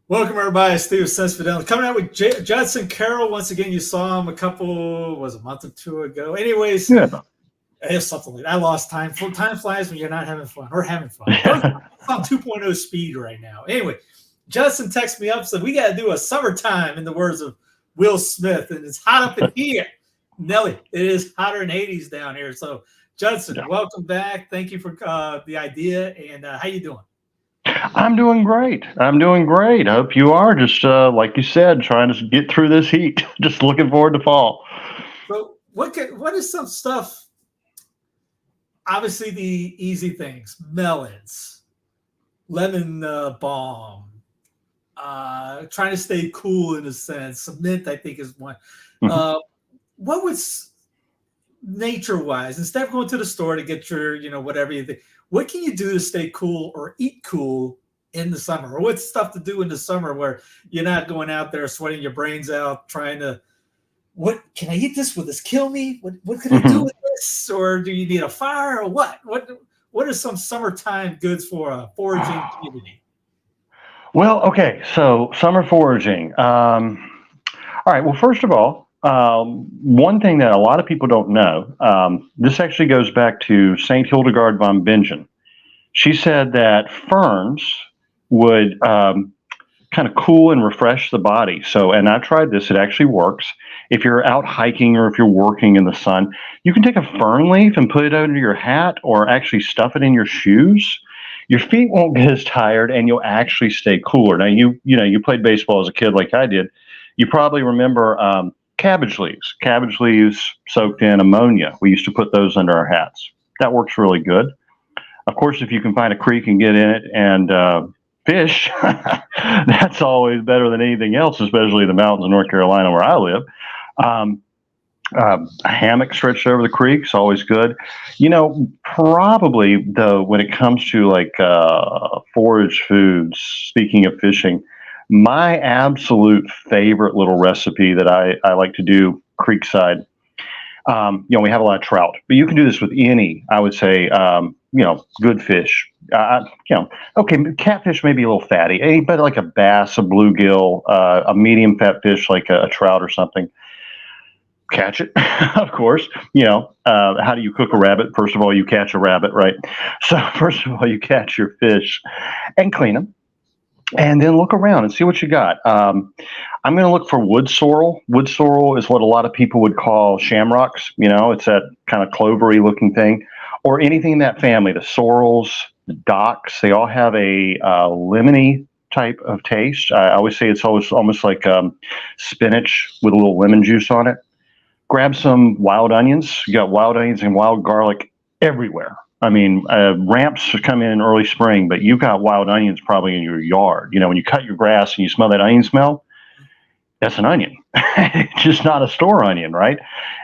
Welcome, everybody. Steve Sense Fidelity coming out with Judson Carroll. Once again, you saw him a month or two ago. Anyways, Yeah. it's something like that. I lost time. Time flies when you're not having fun or having fun. It's on 2.0 speed right now. Anyway, Judson texted me up and said, we got to do a summertime, in the words of Will Smith, and it's hot up in here. Nelly, it is hotter than 80s down here. So, Judson, welcome back. Thank you for the idea. And how you doing? I'm doing great. I hope you are. Just like you said, trying to get through this heat. Just looking forward to fall. So, what is some stuff? Obviously, the easy things: melons, lemon balm. Trying to stay cool in a sense. Mint, I think, is one. What was nature-wise, instead of going to the store to get your, whatever you think, what can you do to stay cool or eat cool in the summer? Or what's stuff to do in the summer where you're not going out there sweating your brains out trying to, what can I eat this? Will this kill me? What can I do with this? Or do you need a fire or what? What are some summertime goods for a foraging community? Well, okay. So summer foraging. All right. Well, first of all, one thing that a lot of people don't know, this actually goes back to Saint Hildegard von Bingen. She said that ferns would kind of cool and refresh the body. So, and I tried this, it actually works. If you're out hiking or if you're working in the sun, you can take a fern leaf and put it under your hat or actually stuff it in your shoes. Your feet won't get as tired and you'll actually stay cooler. Now, you played baseball as a kid like I did. You probably remember cabbage leaves. Cabbage leaves soaked in ammonia. We used to put those under our hats. That works really good. Of course, if you can find a creek and get in it and fish, that's always better than anything else, especially the mountains of North Carolina where I live. A hammock stretched over the creek is always good. Probably though, when it comes to like forage foods, speaking of fishing, my absolute favorite little recipe that I like to do creekside. We have a lot of trout, but you can do this with any, I would say, good fish. Okay, catfish may be a little fatty, but like a bass, a bluegill, a medium fat fish like a trout or something. Catch it, of course. How do you cook a rabbit? First of all, you catch a rabbit, right? So first of all, you catch your fish and clean them. And then look around and see what you got. I'm going to look for wood sorrel. Wood sorrel is what a lot of people would call shamrocks. It's that kind of clovery looking thing, or anything in that family. The sorrels, the docks, they all have a lemony type of taste. I always say it's almost like spinach with a little lemon juice on it. Grab some wild onions. You got wild onions and wild garlic everywhere. I mean, ramps come in early spring, but you've got wild onions probably in your yard. When you cut your grass and you smell that onion smell, that's an onion. It's just not a store onion, right?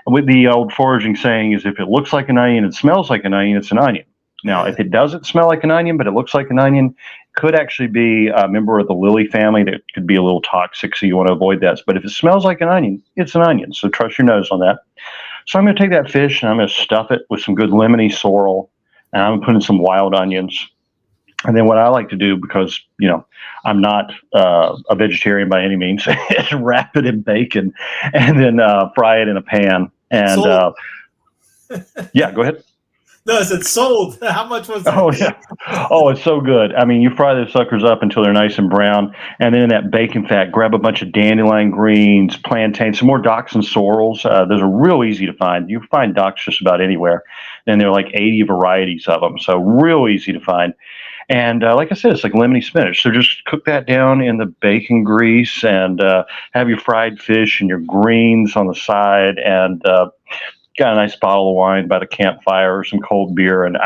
With the old foraging saying is if it looks like an onion, it smells like an onion, it's an onion. Now, if it doesn't smell like an onion, but it looks like an onion, it could actually be a member of the lily family that could be a little toxic, so you want to avoid that. But if it smells like an onion, it's an onion. So trust your nose on that. So I'm going to take that fish and I'm going to stuff it with some good lemony sorrel. And I'm putting some wild onions. And then what I like to do, because, I'm not a vegetarian by any means, is wrap it in bacon and then fry it in a pan. And yeah, go ahead. No, I said sold. How much was that? Oh, yeah. Oh, it's so good. I mean, you fry those suckers up until they're nice and brown. And then in that bacon fat, grab a bunch of dandelion greens, plantains, some more docks and sorrels. Those are real easy to find. You can find docks just about anywhere. And there are like 80 varieties of them. So real easy to find. And like I said, it's like lemony spinach. So just cook that down in the bacon grease and have your fried fish and your greens on the side and got a nice bottle of wine by the campfire or some cold beer. And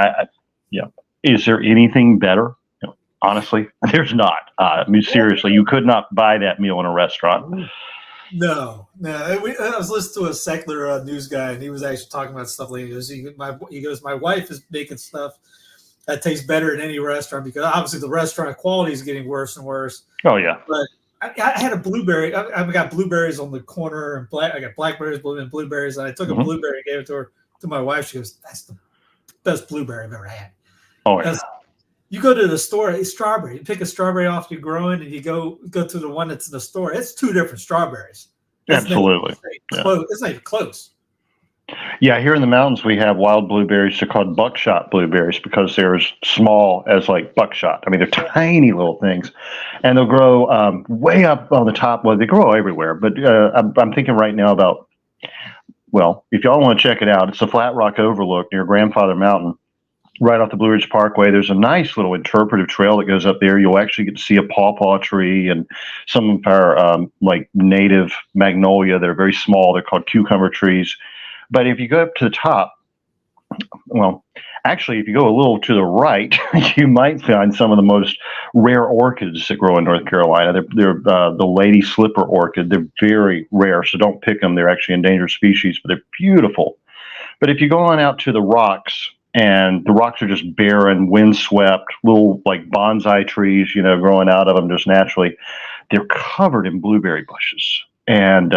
is there anything better? Honestly, there's not. I mean, seriously, you could not buy that meal in a restaurant. No. I was listening to a secular news guy, and he was actually talking about stuff like this. He goes, my wife is making stuff that tastes better in any restaurant because obviously the restaurant quality is getting worse and worse. Oh, yeah. But I had a blueberry. I got blueberries on the corner, and I got blackberries, blueberries, and I took a blueberry and gave it to my wife. She goes, "That's the best blueberry I've ever had." Oh, yeah. You go to the store, a strawberry. You pick a strawberry off your growing, and you go to the one that's in the store. It's two different strawberries. Absolutely. It's not even close. Yeah, here in the mountains we have wild blueberries. They're called buckshot blueberries because they're as small as like buckshot. I mean, they're tiny little things, and they'll grow way up on the top. Well, they grow everywhere, but I'm thinking right now about, well, if y'all want to check it out, it's the Flat Rock Overlook near Grandfather Mountain, right off the Blue Ridge Parkway. There's a nice little interpretive trail that goes up there. You'll actually get to see a pawpaw tree and some of our like native magnolia that are very small. They're called cucumber trees. But if you go up to the top, well, actually, if you go a little to the right, you might find some of the most rare orchids that grow in North Carolina. They're the lady slipper orchid. They're very rare, so don't pick them. They're actually endangered species, but they're beautiful. But if you go on out to the rocks, and the rocks are just barren, windswept, little like bonsai trees, growing out of them just naturally, they're covered in blueberry bushes. And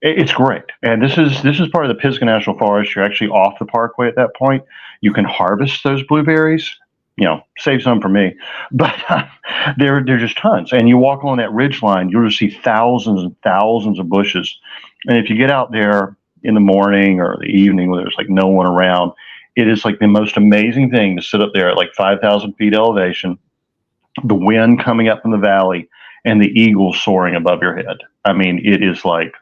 it's great. And this is part of the Pisgah National Forest. You're actually off the parkway at that point. You can harvest those blueberries. Save some for me. But they're just tons. And you walk along that ridge line, you'll just see thousands and thousands of bushes. And if you get out there in the morning or the evening where there's like no one around, it is like the most amazing thing to sit up there at like 5,000 feet elevation, the wind coming up from the valley, and the eagles soaring above your head. I mean, it is like,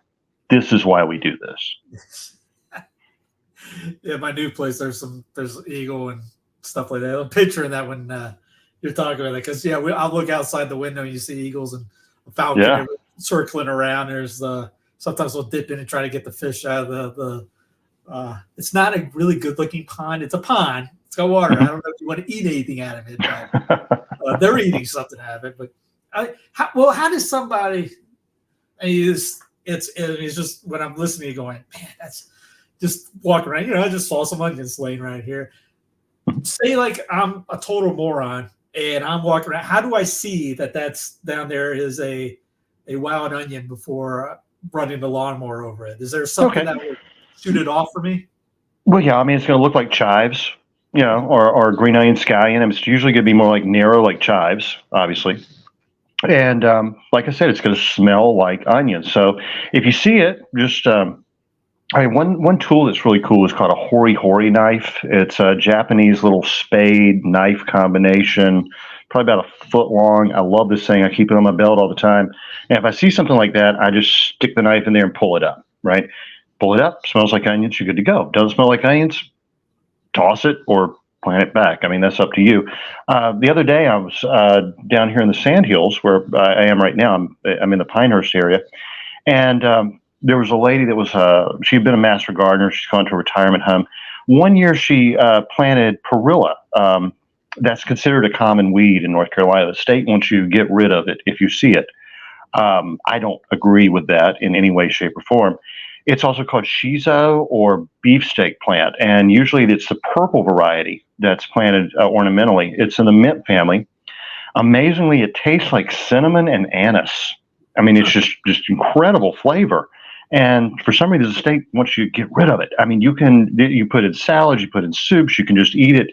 this is why we do this. Yeah, my new place, there's eagle and stuff like that. I'm picturing that when you're talking about that, because I'll look outside the window and you see eagles and a falcon circling around. There's sometimes they'll dip in and try to get the fish out of the it's not a really good looking pond. It's a pond. It's got water. I don't know if you want to eat anything out of it, but they're eating something out of it. But how does somebody? It's just when I'm listening to going, man, that's just walking around. I just saw someone just laying right here. Say like I'm a total moron and I'm walking around. How do I see that that's down there is a wild onion before running the lawnmower over it? Is there something that would shoot it off for me? Well, yeah, I mean, it's going to look like chives, or green onion scallion. And it's usually going to be more like narrow, like chives, obviously. And like I said, it's going to smell like onions. So if you see it, just one tool that's really cool is called a hori-hori knife. It's a Japanese little spade knife combination, probably about a foot long. I love this thing. I keep it on my belt all the time. And if I see something like that, I just stick the knife in there and pull it up, right? Pull it up, smells like onions, you're good to go. Doesn't smell like onions, toss it or plant it back. I mean, that's up to you. The other day I was down here in the Sandhills where I am right now. I'm in the Pinehurst area. And there was a lady that was, she'd been a master gardener. She's gone to a retirement home. One year she planted Perilla. That's considered a common weed in North Carolina. The state wants you to get rid of it if you see it. I don't agree with that in any way, shape, or form. It's also called shiso or beefsteak plant, and usually it's the purple variety that's planted ornamentally. It's in the mint family. Amazingly, it tastes like cinnamon and anise. I mean, it's just incredible flavor. And for some reason, the state wants you to get rid of it. I mean, you put it in salads, you put it in soups, you can just eat it.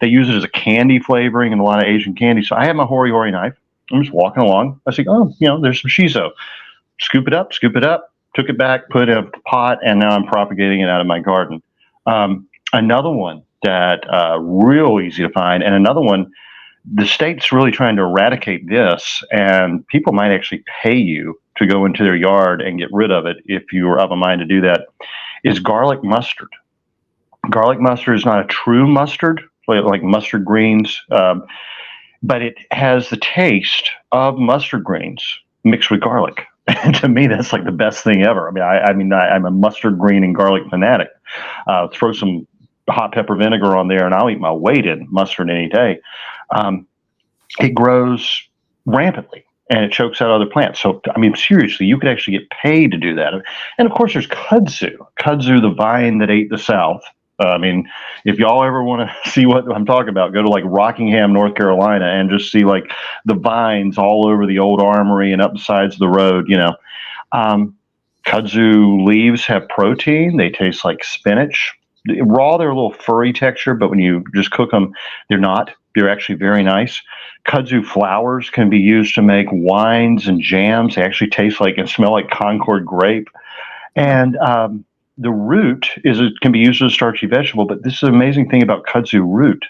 They use it as a candy flavoring in a lot of Asian candy. So I have my hori-hori knife. I'm just walking along. I think, there's some shiso. Scoop it up. Took it back, put it in a pot, and now I'm propagating it out of my garden. Another one that real easy to find, and another one, the state's really trying to eradicate this, and people might actually pay you to go into their yard and get rid of it if you were of a mind to do that, is garlic mustard. Garlic mustard is not a true mustard, like mustard greens, but it has the taste of mustard greens mixed with garlic. And to me, that's like the best thing ever. I mean, I'm a mustard green and garlic fanatic. Throw some hot pepper vinegar on there, and I'll eat my weight in mustard any day. It grows rampantly, and it chokes out other plants. So, I mean, seriously, you could actually get paid to do that. And of course, there's kudzu. Kudzu, the vine that ate the South. I mean, if y'all ever want to see what I'm talking about, go to like Rockingham, North Carolina, and just see like the vines all over the old armory and up the sides of the road. Kudzu leaves have protein. They taste like spinach. Raw, they're a little furry texture, but when you just cook them, they're not. They're actually very nice. Kudzu flowers can be used to make wines and jams. They actually taste like and smell like Concord grape. And the root can be used as a starchy vegetable, but this is an amazing thing about kudzu root.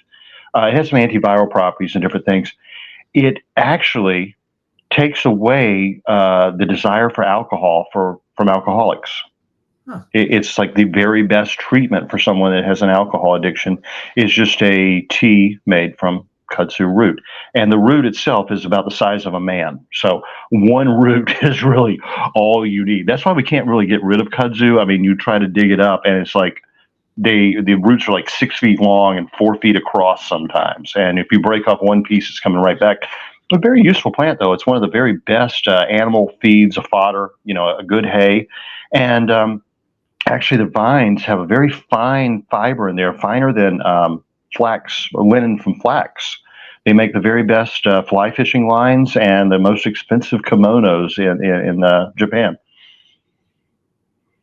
It has some antiviral properties and different things. It actually takes away the desire for alcohol from alcoholics. Huh. It's like the very best treatment for someone that has an alcohol addiction is just a tea made from kudzu root. And the root itself is about the size of a man. So one root is really all you need. That's why we can't really get rid of kudzu. I mean, you try to dig it up and it's like the roots are like 6 feet long and 4 feet across sometimes. And if you break off one piece, it's coming right back. A very useful plant, though. It's one of the very best animal feeds, a fodder, a good hay. And actually, the vines have a very fine fiber in there, finer than flax or linen from flax. They make the very best fly fishing lines and the most expensive kimonos in Japan.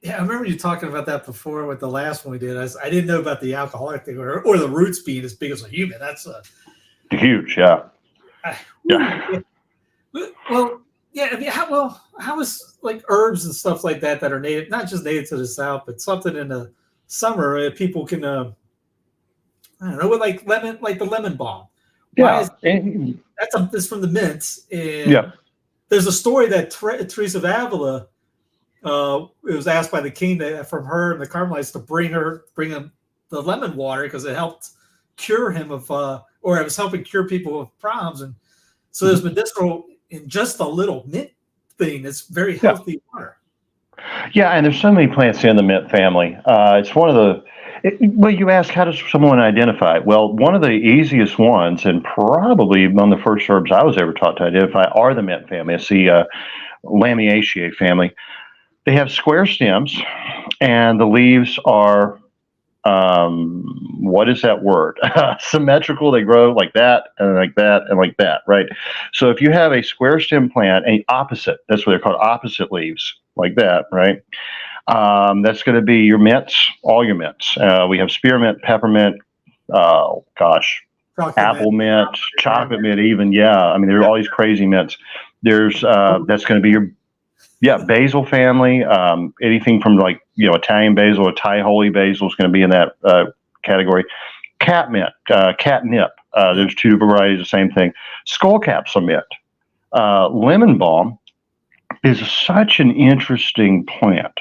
Yeah, I remember you talking about that before with the last one we did. I didn't know about the alcoholic thing or the roots being as big as a human. That's huge, yeah. Yeah. Well, yeah. I mean, how is like herbs and stuff like that are native, not just native to the South, but something in the summer people can, I don't know, like the lemon balm. Yeah, that's from the mints. And yeah. There's a story that Teresa of Avila, it was asked by the king from her and the Carmelites to bring him the lemon water because it helped cure him of, or it was helping cure people with problems. And so there's medicinal in just a little mint thing. It's very healthy water. Yeah, and there's so many plants in the mint family. It's one of the. Well, you ask, how does someone identify it? Well, one of the easiest ones, and probably one of the first herbs I was ever taught to identify, are the mint family. It's the Lamiaceae family. They have square stems, and the leaves are, what is that word? Symmetrical. They grow like that, and like that, and like that, right? So if you have a square stem plant, and opposite, that's what they're called, opposite leaves, like that, right? That's going to be your mints, all your mints. We have spearmint, peppermint, apple mint, chocolate mint, even. Yeah, I mean, there are all these crazy mints. There's that's going to be your basil family. Anything from like Italian basil or Thai holy basil is going to be in that category. Catmint, catnip. There's two varieties of the same thing. Skullcaps are mint. Lemon balm is such an interesting plant.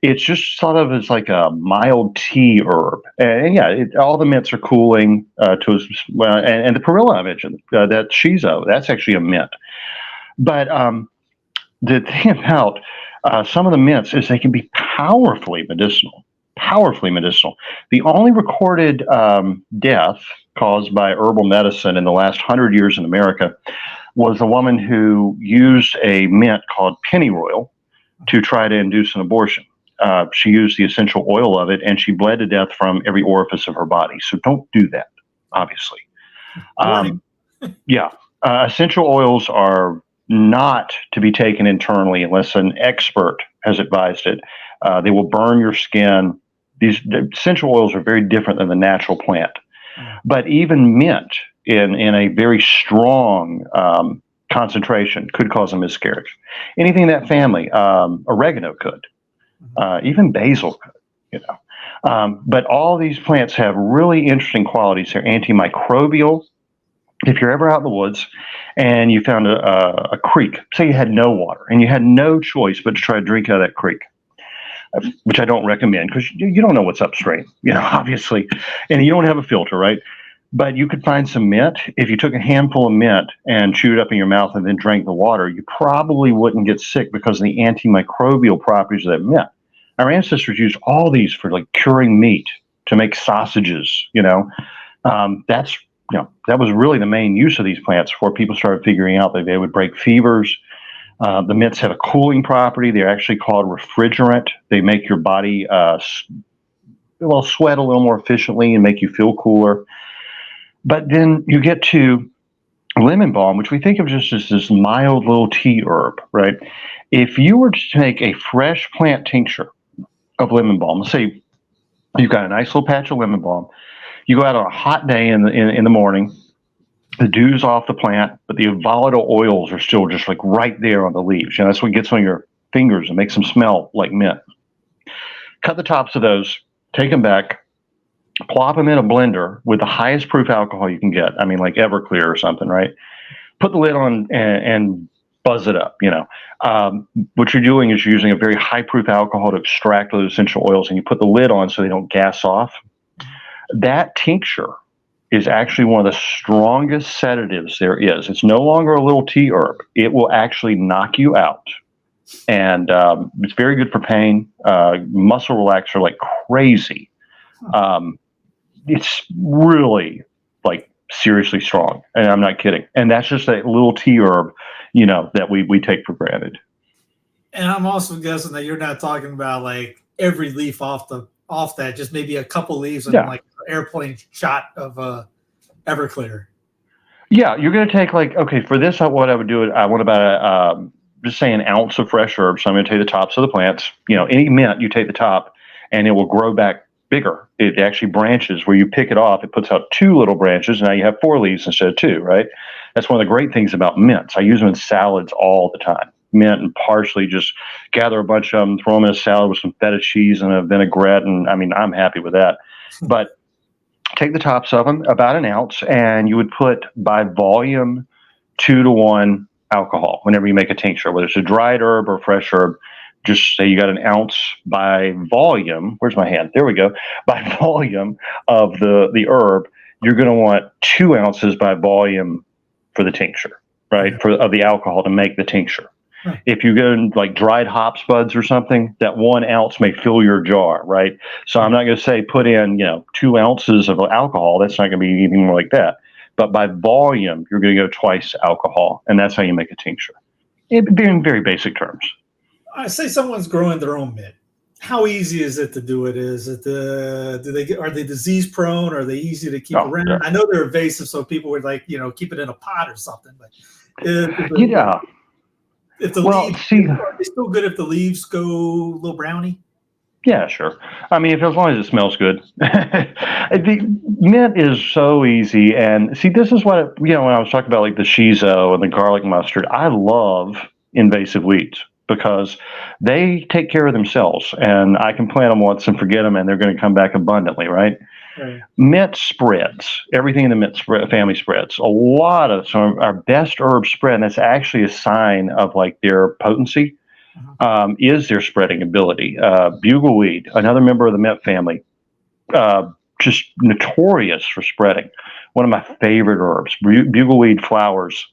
It's just thought of as like a mild tea herb, and all the mints are cooling to and the Perilla I mentioned, that shiso, that's actually a mint. But the thing about some of the mints is they can be powerfully medicinal. The only recorded death caused by herbal medicine in the last 100 years in America was a woman who used a mint called pennyroyal to try to induce an abortion. She used the essential oil of it, and she bled to death from every orifice of her body. So don't do that, obviously. Essential oils are not to be taken internally unless an expert has advised it. They will burn your skin. The essential oils are very different than the natural plant. But even mint in a very strong concentration could cause a miscarriage. Anything in that family, oregano could. Even basil could, but all these plants have really interesting qualities. They're antimicrobial. If you're ever out in the woods and you found a creek, say you had no water and you had no choice but to try to drink out of that creek, which I don't recommend because you don't know what's upstream, obviously, and you don't have a filter, right? But you could find some mint. If you took a handful of mint and chewed it up in your mouth and then drank the water, you probably wouldn't get sick because of the antimicrobial properties of that mint. Our ancestors used all these for like curing meat, to make sausages. That was really the main use of these plants before people started figuring out that they would break fevers. The mints have a cooling property. They're actually called refrigerant. They make your body sweat a little more efficiently and make you feel cooler. But then you get to lemon balm, which we think of just as this mild little tea herb, right? If you were to take a fresh plant tincture of lemon balm, let's say you've got a nice little patch of lemon balm, you go out on a hot day in the morning, The dew's off the plant, but the volatile oils are still just like right there on the leaves. That's what gets on your fingers and makes them smell like mint. Cut the tops of those, take them back, plop them in a blender with the highest proof alcohol you can get. I mean, like Everclear or something, right? Put the lid on and buzz it up. What you're doing is you're using a very high proof alcohol to extract those essential oils, and you put the lid on so they don't gas off. That tincture is actually one of the strongest sedatives there is. It's no longer a little tea herb. It will actually knock you out. And it's very good for pain, muscle relaxer like crazy. It's really like seriously strong, and I'm not kidding. And that's just a little tea herb, that we take for granted. And I'm also guessing that you're not talking about like every leaf off that, just maybe a couple leaves and like an airplane shot of Everclear. Yeah, you're going to take for this, what I would do, I want about just say an ounce of fresh herbs. So I'm going to take the tops of the plants. Any mint, you take the top, and it will grow back bigger. It actually branches. Where you pick it off, it puts out 2 little branches. And now you have 4 leaves instead of 2, right? That's one of the great things about mints. I use them in salads all the time. Mint and parsley, just gather a bunch of them, throw them in a salad with some feta cheese and a vinaigrette. And I mean, I'm happy with that. But take the tops of them, about an ounce, and you would put by volume 2-to-1 alcohol whenever you make a tincture, whether it's a dried herb or fresh herb. Just say you got an ounce by volume. Where's my hand? There we go. By volume of the herb, you're going to want 2 ounces by volume for the tincture, right? Of the alcohol to make the tincture. Right. If you go in like dried hops buds or something, that 1 ounce may fill your jar, right? So I'm not going to say put in 2 ounces of alcohol. That's not going to be anything more like that. But by volume, you're going to go twice alcohol, and that's how you make a tincture. In very basic terms. I say someone's growing their own mint. How easy is it to do it? Is it are they disease prone? Are they easy to keep around? Yeah. I know they're invasive, so people would keep it in a pot or something. But if the leaves, are they still good if the leaves go a little browny? Yeah, sure. I mean, as long as it smells good. The mint is so easy. And see, this is what, when I was talking about like the shiso and the garlic mustard, I love invasive weeds because they take care of themselves. And I can plant them once and forget them, and they're going to come back abundantly, right? Right. Mint spreads. Everything in the mint family spreads. A lot of some of our best herbs spread, and that's actually a sign of like their potency. Is their spreading ability. Bugleweed, another member of the mint family, just notorious for spreading. One of my favorite herbs. Bugleweed flowers.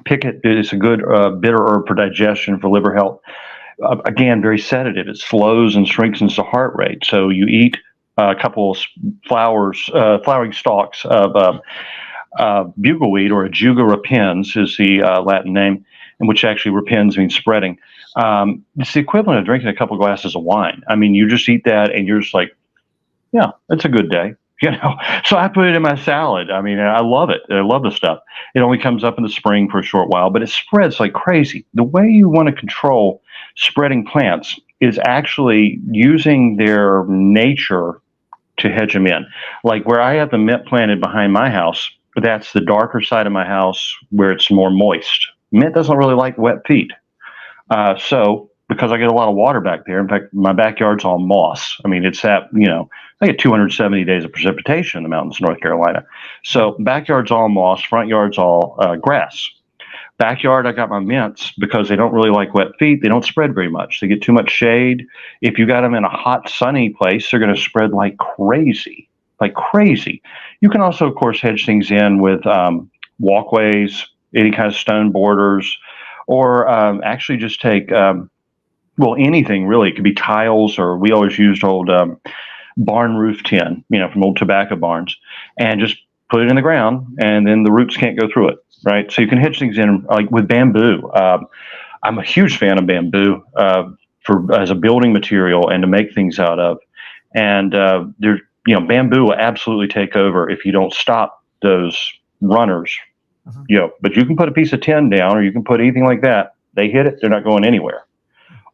Pick it. It's a good bitter herb for digestion, for liver health. Again, very sedative. It slows and strengthens the heart rate. So you eat a couple of flowering stalks of bugleweed, or Ajuga repens is the Latin name, in which actually repens means spreading. It's the equivalent of drinking a couple of glasses of wine. I mean, you just eat that and you're just like, yeah, it's a good day. So I put it in my salad. I mean, I love it. I love the stuff. It only comes up in the spring for a short while, but it spreads like crazy. The way you want to control spreading plants is actually using their nature to hedge them in. Like where I have the mint planted behind my house, that's the darker side of my house where it's more moist. Mint doesn't really like wet feet. So because I get a lot of water back there, in fact, my backyard's all moss. I mean, it's at, I get 270 days of precipitation in the mountains of North Carolina. So backyard's all moss, front yard's all grass. Backyard, I got my mints because they don't really like wet feet. They don't spread very much. They get too much shade. If you got them in a hot, sunny place, they're going to spread like crazy, like crazy. You can also, of course, hedge things in with walkways, any kind of stone borders, or actually just take, anything really. It could be tiles, or we always used old barn roof tin, from old tobacco barns, and just put it in the ground, and then the roots can't go through it, right? So you can hedge things in, like with bamboo. I'm a huge fan of bamboo as a building material and to make things out of. And bamboo will absolutely take over if you don't stop those runners. But you can put a piece of tin down, or you can put anything like that. They hit it, they're not going anywhere.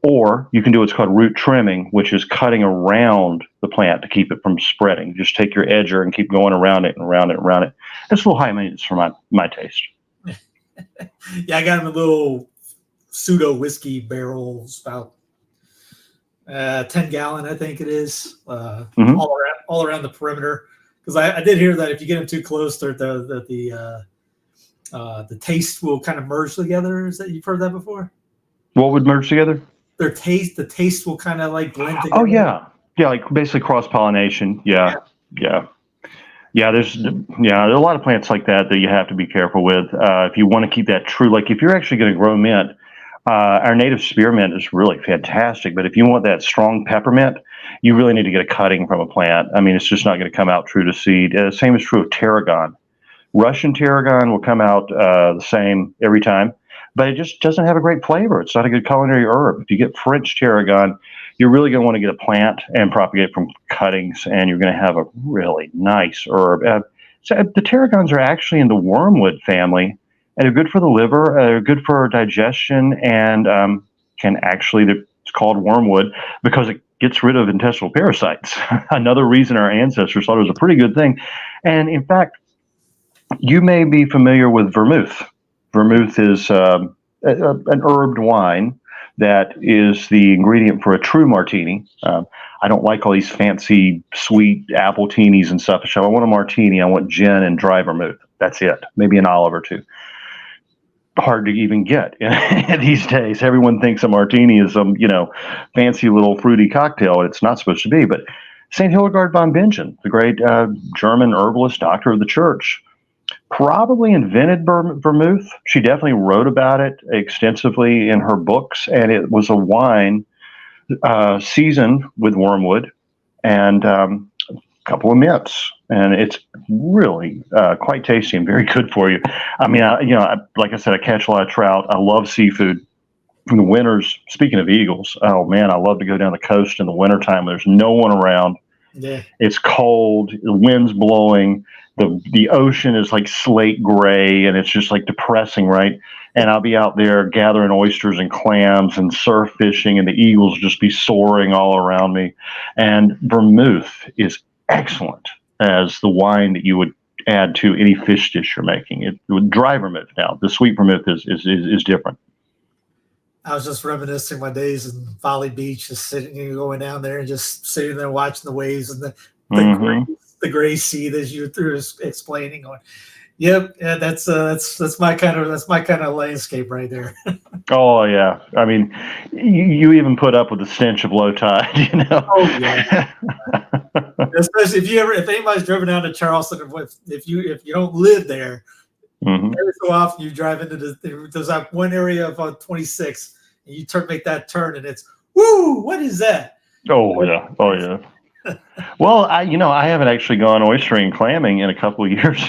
Or you can do what's called root trimming, which is cutting around the plant to keep it from spreading. Just take your edger and keep going around it and around it and around it. It's a little high maintenance for my taste. Yeah, I got them in little pseudo whiskey barrels, about 10-gallon, I think it is, all around the perimeter. Because I did hear that if you get them too close, the taste will kind of merge together. Is that you've heard that before? What would merge together? The taste will kind of like blend together. Oh yeah, like basically cross pollination. Yeah. There's a lot of plants like that you have to be careful with if you want to keep that true. Like if you're actually going to grow mint, our native spearmint is really fantastic. But if you want that strong peppermint, you really need to get a cutting from a plant. I mean, it's just not going to come out true to seed. Same is true of tarragon. Russian tarragon will come out the same every time, but it just doesn't have a great flavor. It's not a good culinary herb. If you get French tarragon, you're really going to want to get a plant and propagate from cuttings, and you're going to have a really nice herb. So the tarragons are actually in the wormwood family, and they're good for the liver, they're good for digestion, and it's called wormwood because it gets rid of intestinal parasites. Another reason our ancestors thought it was a pretty good thing. And in fact, you may be familiar with vermouth. Vermouth is an herbed wine that is the ingredient for a true martini. I don't like all these fancy sweet appletinis and stuff. So I want a martini. I want gin and dry vermouth. That's it. Maybe an olive or two. Hard to even get these days. Everyone thinks a martini is some, fancy little fruity cocktail. It's not supposed to be. But St. Hildegard von Bingen, the great German herbalist, doctor of the church, probably invented vermouth. She definitely wrote about it extensively in her books, and it was a wine seasoned with wormwood and a couple of mints, and it's really quite tasty and very good for you. I mean, like I said, I catch a lot of trout. I love seafood. In the winters, speaking of eagles, oh man, I love to go down the coast in the wintertime. There's no one around. Yeah. It's cold. The wind's blowing. The ocean is like slate gray, and it's just like depressing, right? And I'll be out there gathering oysters and clams and surf fishing, and the eagles just be soaring all around me. And vermouth is excellent as the wine that you would add to any fish dish you're making. It would dry vermouth now. The sweet vermouth is different. I was just reminiscing my days in Folly Beach, just sitting, going down there and just sitting there watching the waves and the gray sea that you were explaining. On, yep, yeah, that's my kind of landscape right there. Oh yeah, I mean, you even put up with the stench of low tide, Oh yeah. Especially if anybody's driven down to Charleston, if you don't live there, every so often you drive into there's that one area of 26, and you make that turn, and it's woo! What is that? Oh yeah. Well, I haven't actually gone oystering and clamming in a couple of years.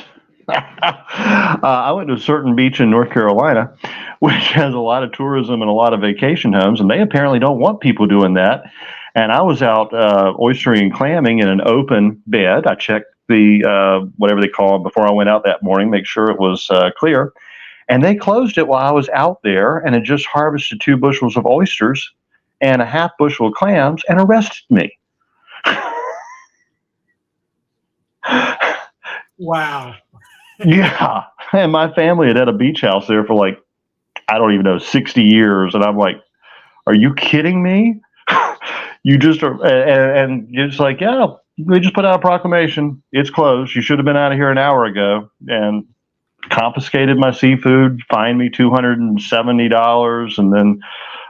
I went to a certain beach in North Carolina, which has a lot of tourism and a lot of vacation homes, and they apparently don't want people doing that. And I was out oystering and clamming in an open bed. I checked the whatever they call it before I went out that morning, make sure it was clear. And they closed it while I was out there, and had just harvested 2 bushels of oysters and a half bushel of clams and arrested me. Wow. Yeah. And my family had a beach house there for like, I don't even know, 60 years. And I'm like, are you kidding me? You just are. And you're just like, yeah, we just put out a proclamation. It's closed. You should have been out of here an hour ago. And confiscated my seafood, fined me $270. And then,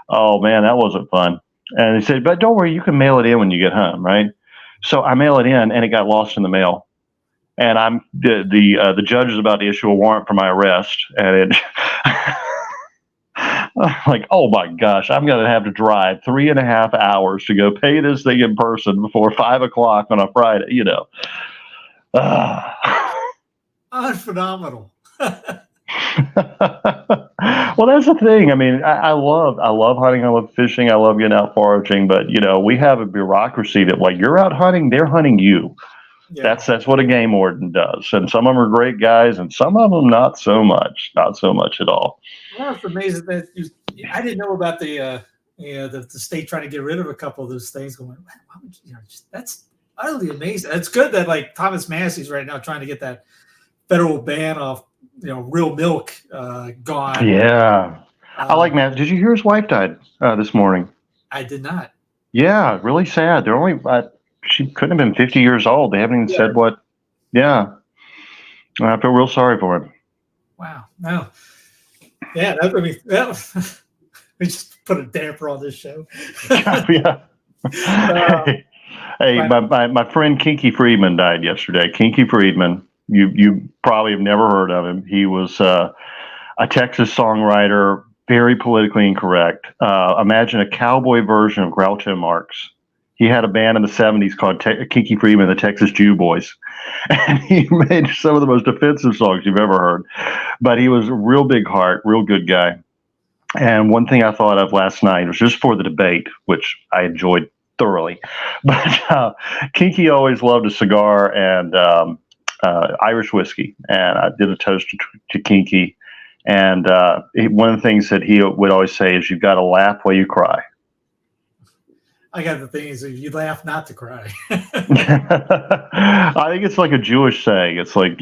oh man, that wasn't fun. And they said, but don't worry, you can mail it in when you get home, right? So I mail it in, and it got lost in the mail. And the judge is about to issue a warrant for my arrest, and I'm like, oh my gosh, I'm going to have to drive 3.5 hours to go pay this thing in person before 5 o'clock on a Friday, Phenomenal. Well, that's the thing. I mean, I love hunting. I love fishing. I love getting out foraging. But we have a bureaucracy that, like, you're out hunting, they're hunting you. Yeah. That's what a game warden does. And some of them are great guys, and some of them not so much at all. Well, it's amazing that I didn't know about the the state trying to get rid of a couple of those things. Going, why would that's utterly amazing. It's good that like Thomas Massey's right now trying to get that federal ban off, real milk gone. Yeah. I like Matt. Did you hear his wife died this morning? I did not. Yeah, really sad. They're only she couldn't have been 50 years old. They haven't even said what. Yeah, I feel real sorry for him. Wow. No. Yeah, we just put a damper on this show. Yeah. Hey, my friend Kinky Friedman died yesterday. Kinky Friedman. You probably have never heard of him. He was a Texas songwriter, very politically incorrect. Imagine a cowboy version of Groucho Marx. He had a band in the 70s called Kinky Friedman, the Texas Jew Boys. And he made some of the most offensive songs you've ever heard. But he was a real big heart, real good guy. And one thing I thought of last night was just for the debate, which I enjoyed thoroughly. But Kinky always loved a cigar and Irish whiskey. And I did a toast to Kinky. And one of the things that he would always say is, you've got to laugh while you cry. I got the thing is, if you laugh, not to cry. I think it's like a Jewish saying. It's like, if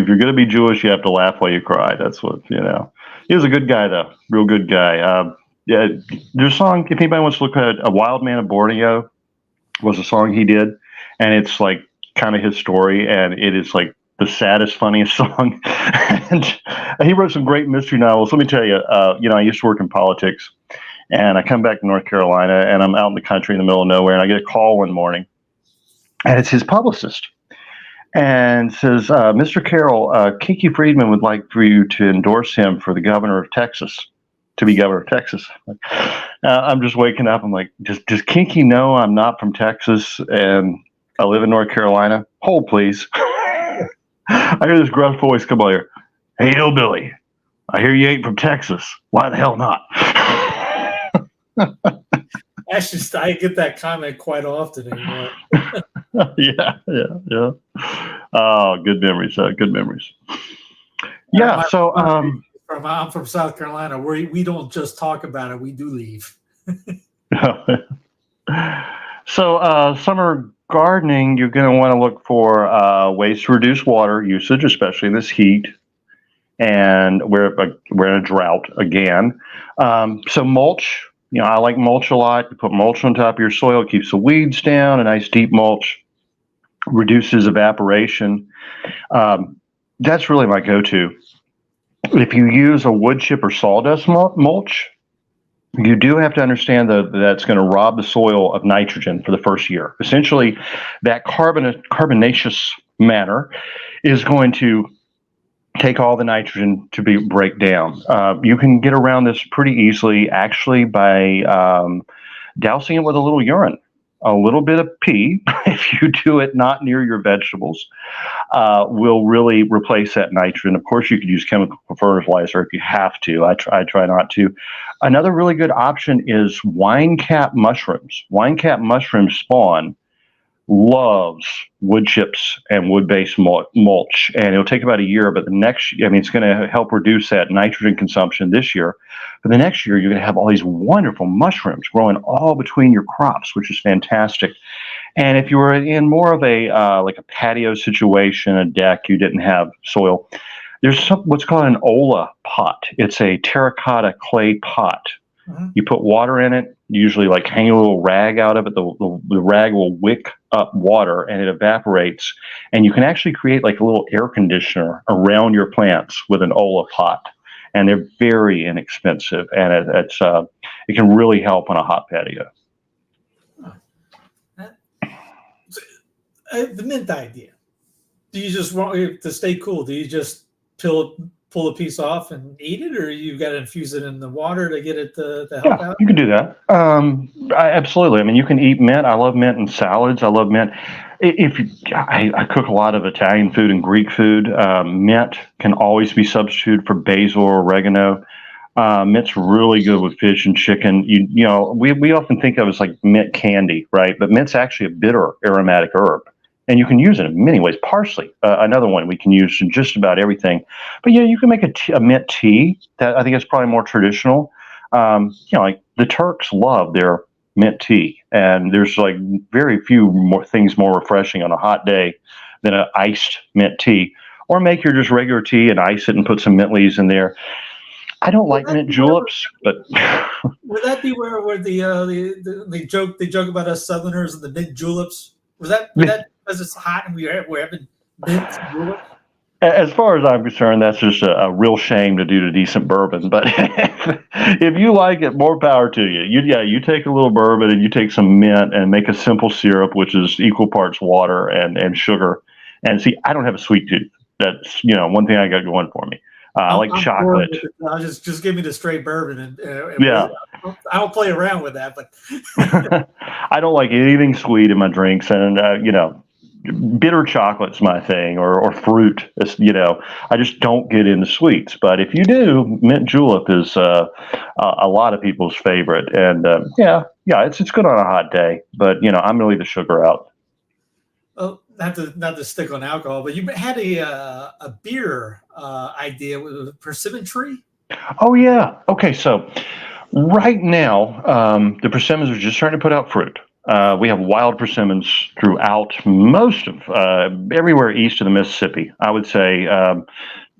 you're going to be Jewish, you have to laugh while you cry. That's what, He was a good guy, though. Real good guy. Yeah, there's a song, if anybody wants to look at A Wild Man of Borneo, was a song he did. And it's like kind of his story. And it is like the saddest, funniest song. And he wrote some great mystery novels. Let me tell you, I used to work in politics. And I come back to North Carolina, and I'm out in the country in the middle of nowhere, and I get a call one morning, and it's his publicist, and says, Mr. Carroll, Kinky Friedman would like for you to endorse him for the governor of Texas, to be governor of Texas. I'm just waking up. I'm like, does Kinky know I'm not from Texas, and I live in North Carolina? Hold, please. I hear this gruff voice come on here. Hey, hillbilly, I hear you ain't from Texas. Why the hell not? I get that comment quite often anymore. Yeah. Oh, good memories. Good memories. Yeah. So, I'm from South Carolina, where we don't just talk about it; we do leave. So, summer gardening, you're going to want to look for ways to reduce water usage, especially in this heat. And we're in a drought again. So mulch. I like mulch a lot. You put mulch on top of your soil, keeps the weeds down. A nice deep mulch reduces evaporation. That's really my go-to. If you use a wood chip or sawdust mulch, you do have to understand that that's going to rob the soil of nitrogen for the first year. Essentially, that carbonaceous matter is going to take all the nitrogen to break down. You can get around this pretty easily, actually, by dousing it with a little urine, a little bit of pee. If you do it not near your vegetables, will really replace that nitrogen. Of course, you could use chemical fertilizer if you have to. I try not to. Another really good option is winecap mushrooms. Winecap mushroom spawn loves wood chips and wood-based mulch, and it'll take about a year, but it's going to help reduce that nitrogen consumption this year. But the next year, you're going to have all these wonderful mushrooms growing all between your crops, which is fantastic. And if you were in more of a like a patio situation, a deck, you didn't have soil, there's what's called an Olla pot. It's a terracotta clay pot. Mm-hmm. You put water in it, usually like hang a little rag out of it. The rag will wick up water and it evaporates. And you can actually create like a little air conditioner around your plants with an Olla pot. And they're very inexpensive, and it can really help on a hot patio. The mint idea. Do you just want to stay cool? Do you just pull a piece off and eat it, or you got to infuse it in the water to get it to help out? You can do that. Absolutely. I mean, you can eat mint. I love mint in salads. I love mint. I cook a lot of Italian food and Greek food. Mint can always be substituted for basil or oregano. Mint's really good with fish and chicken. We often think of it as like mint candy, right? But mint's actually a bitter aromatic herb. And you can use it in many ways. Parsley, another one we can use in just about everything. But yeah, you can make a mint tea. That I think is probably more traditional. Like the Turks love their mint tea, and there's like very few more things more refreshing on a hot day than an iced mint tea. Or make your just regular tea and ice it and put some mint leaves in there. I don't like mint juleps, but would that be where they joke about us Southerners and the mint juleps? Was that because it's hot and we're having mint juleps? as far as I'm concerned, that's just a real shame to do to decent bourbon. But if you like it, more power to you. You take a little bourbon and you take some mint and make a simple syrup, which is equal parts water and sugar. And see, I don't have a sweet tooth. That's one thing I got going for me. I like chocolate. Just give me the straight bourbon and yeah. I don't play around with that, but I don't like anything sweet in my drinks, and bitter chocolate's my thing, or fruit. I just don't get into sweets. But if you do, mint julep is a lot of people's favorite, and it's good on a hot day. But I'm gonna leave the sugar out. Well, not to stick on alcohol, but you had a beer idea with a persimmon tree. Oh yeah. Okay, so right now the persimmons are just starting to put out fruit. We have wild persimmons throughout most of everywhere east of the Mississippi. I would say,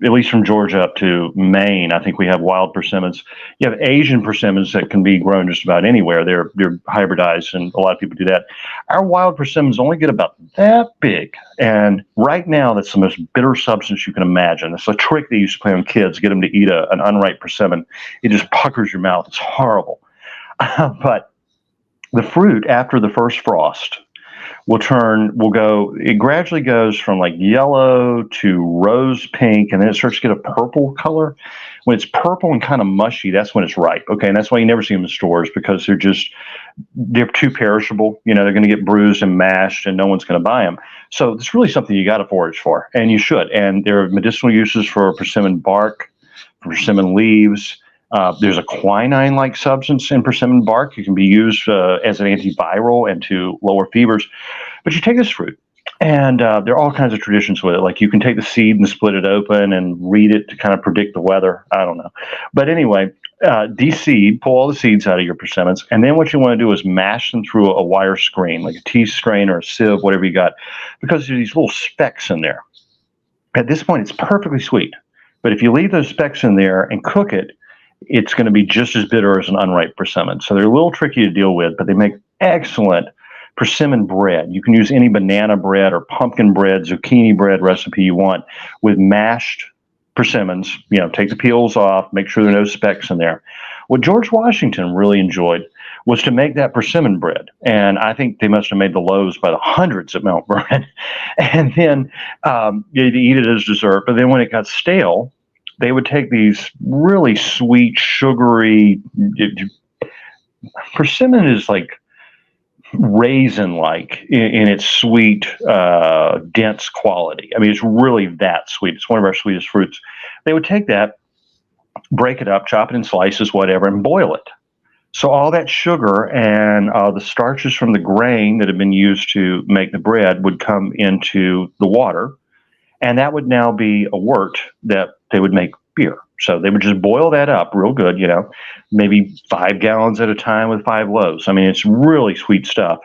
at least from Georgia up to Maine, I think we have wild persimmons. You have Asian persimmons that can be grown just about anywhere. They're hybridized, and a lot of people do that. Our wild persimmons only get about that big, and right now that's the most bitter substance you can imagine. It's a trick they used to play on kids, get them to eat an unripe persimmon. It just puckers your mouth. It's horrible. But the fruit after the first frost it gradually goes from like yellow to rose pink, and then it starts to get a purple color. When it's purple and kind of mushy, that's when it's ripe. Okay. And that's why you never see them in stores, because they're too perishable. They're going to get bruised and mashed and no one's going to buy them. So it's really something you got to forage for, and you should. And there are medicinal uses for persimmon bark, persimmon leaves. There's a quinine-like substance in persimmon bark. It can be used as an antiviral and to lower fevers. But you take this fruit, and there are all kinds of traditions with it. Like you can take the seed and split it open and read it to kind of predict the weather. I don't know. But anyway, de-seed, pull all the seeds out of your persimmons, and then what you want to do is mash them through a wire screen, like a tea strain or a sieve, whatever you got, because there's these little specks in there. At this point, it's perfectly sweet. But if you leave those specks in there and cook it, it's going to be just as bitter as an unripe persimmon. So they're a little tricky to deal with, but they make excellent persimmon bread. You can use any banana bread or pumpkin bread, zucchini bread recipe you want with mashed persimmons. Take the peels off, make sure there are no specks in there. What George Washington really enjoyed was to make that persimmon bread. And I think they must have made the loaves by the hundreds at Mount Vernon. And then you'd eat it as dessert. But then when it got stale, they would take these really sweet, sugary. Persimmon is like raisin-like in its sweet, dense quality. I mean, it's really that sweet. It's one of our sweetest fruits. They would take that, break it up, chop it in slices, whatever, and boil it. So all that sugar and the starches from the grain that had been used to make the bread would come into the water. And that would now be a wort that they would make beer. So they would just boil that up real good, maybe 5 gallons at a time with 5 loaves. I mean, it's really sweet stuff.